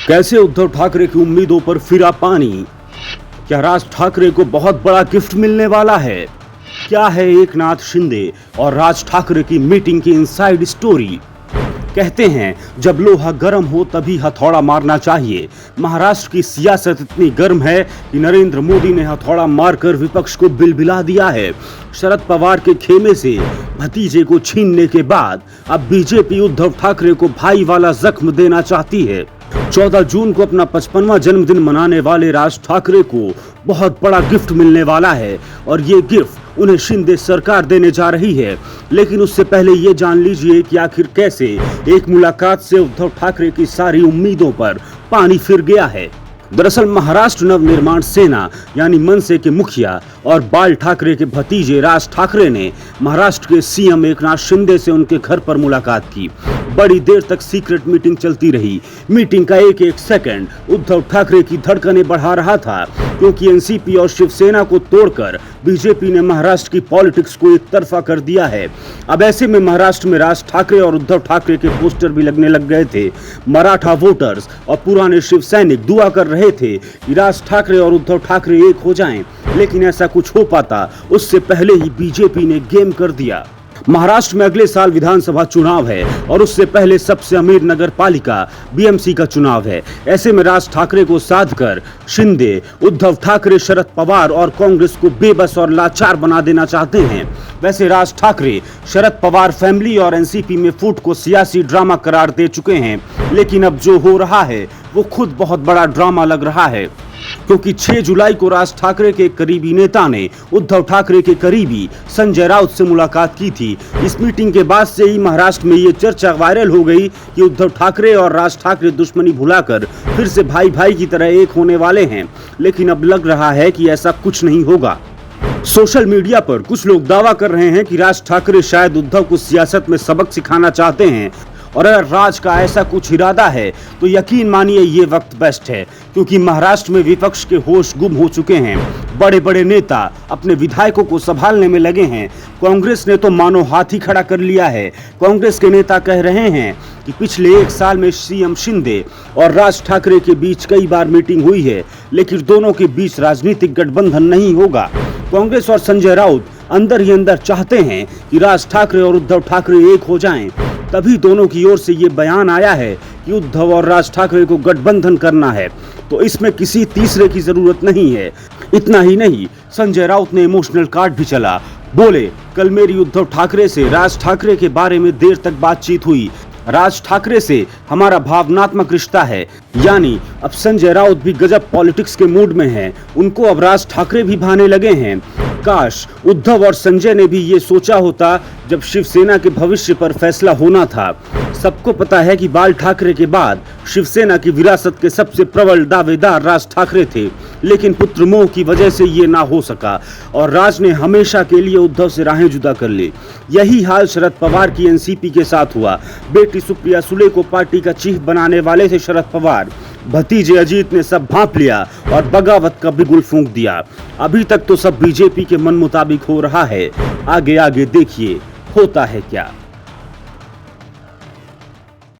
कैसे उद्धव ठाकरे की उम्मीदों पर फिरा पानी? क्या राज ठाकरे को बहुत बड़ा गिफ्ट मिलने वाला है? क्या है एकनाथ शिंदे और राज ठाकरे की मीटिंग की इनसाइड स्टोरी? कहते हैं जब लोहा गर्म हो तभी हथौड़ा मारना चाहिए। महाराष्ट्र की सियासत इतनी गर्म है कि नरेंद्र मोदी ने हथौड़ा मारकर विपक्ष को बिलबिला दिया है। शरद पवार के खेमे से भतीजे को छीनने के बाद अब बीजेपी उद्धव ठाकरे को भाई वाला जख्म देना चाहती है। 14 जून को अपना 55वां जन्मदिन मनाने वाले राज ठाकरे को बहुत बड़ा गिफ्ट मिलने वाला है और ये गिफ्ट उन्हें शिंदे सरकार देने जा रही है। लेकिन उससे पहले ये जान लीजिए कि आखिर कैसे एक मुलाकात से उद्धव ठाकरे की सारी उम्मीदों पर पानी फिर गया है। दरअसल महाराष्ट्र नवनिर्माण सेना यानी मनसे के मुखिया और बाल ठाकरे के भतीजे राज ठाकरे ने महाराष्ट्र के सीएम एकनाथ शिंदे से उनके घर पर मुलाकात की। बड़ी देर तक सीक्रेट मीटिंग चलती रही। मीटिंग का एक एक सेकंड उद्धव ठाकरे की धड़कनें बढ़ा रहा था, क्योंकि एनसीपी और शिवसेना को तोड़कर बीजेपी ने महाराष्ट्र की पॉलिटिक्स को एक तरफा कर दिया है। अब ऐसे में महाराष्ट्र में राज ठाकरे और उद्धव ठाकरे के पोस्टर भी लगने लग गए थे। मराठा वोटर्स और पुराने शिव सैनिक दुआ कर रहे थे कि राज ठाकरे और उद्धव ठाकरे एक हो जाएं, लेकिन ऐसा कुछ हो पाता उससे पहले ही बीजेपी ने गेम कर दिया। महाराष्ट्र में अगले साल विधानसभा चुनाव है और उससे पहले सबसे अमीर नगर पालिका बीएमसी का चुनाव है। ऐसे में राज ठाकरे को साध कर शिंदे, उद्धव ठाकरे, शरद पवार और कांग्रेस को बेबस और लाचार बना देना चाहते हैं। वैसे राज ठाकरे शरद पवार फैमिली और एनसीपी में फूट को सियासी ड्रामा करार दे चुके हैं, लेकिन अब जो हो रहा है वो खुद बहुत बड़ा ड्रामा लग रहा है, क्योंकि 6 जुलाई को राज ठाकरे के करीबी नेता ने उद्धव ठाकरे के करीबी संजय राउत से मुलाकात की थी। इस मीटिंग के बाद से ही महाराष्ट्र में ये चर्चा वायरल हो गई कि उद्धव ठाकरे और राज ठाकरे दुश्मनी भुलाकर फिर से भाई भाई की तरह एक होने वाले हैं। लेकिन अब लग रहा है कि ऐसा कुछ नहीं होगा। सोशल मीडिया पर कुछ लोग दावा कर रहे हैं कि राज ठाकरे शायद उद्धव को सियासत में सबक सिखाना चाहते हैं, और अगर राज का ऐसा कुछ इरादा है तो यकीन मानिए ये वक्त बेस्ट है, क्योंकि महाराष्ट्र में विपक्ष के होश गुम हो चुके हैं। बड़े बड़े नेता अपने विधायकों को संभालने में लगे हैं। कांग्रेस ने तो मानो हाथ ही खड़ा कर लिया है। कांग्रेस के नेता कह रहे हैं कि पिछले 1 साल में सीएम शिंदे और राज ठाकरे के बीच कई बार मीटिंग हुई है, लेकिन दोनों के बीच राजनीतिक गठबंधन नहीं होगा। कांग्रेस और संजय राउत अंदर ही अंदर चाहते हैं कि राज ठाकरे और उद्धव ठाकरे एक हो जाएं। तभी दोनों की ओर से ये बयान आया है कि उद्धव और राज ठाकरे को गठबंधन करना है, तो इसमें किसी तीसरे की जरूरत नहीं है। इतना ही नहीं, संजय राउत ने इमोशनल कार्ड भी चला। बोले, कल मेरी उद्धव ठाकरे से राज ठाकरे के बारे में देर तक बातचीत हुई। राज ठाकरे से हमारा भावनात्मक रिश्ता है। यानी अब संजय राउत भी गजब पॉलिटिक्स के मूड में हैं। उनको अब राज ठाकरे भी भाने लगे हैं। काश उद्धव और संजय ने भी ये सोचा होता जब शिवसेना के भविष्य पर फैसला होना था। सबको पता है कि बाल ठाकरे के बाद शिवसेना की विरासत के सबसे प्रबल दावेदार राज ठाकरे थे, लेकिन पुत्र मोह की वजह से ये ना हो सका और राज ने हमेशा के लिए उद्धव से राहें जुदा कर ली। यही हाल शरद पवार की एनसीपी के साथ हुआ। बेटी सुप्रिया सुले को पार्टी का चीफ बनाने वाले थे शरद पवार। भतीजे अजीत ने सब भांप लिया और बगावत का बिगुल फूंक दिया। अभी तक तो सब बीजेपी के मन मुताबिक हो रहा है। आगे आगे देखिए होता है क्या।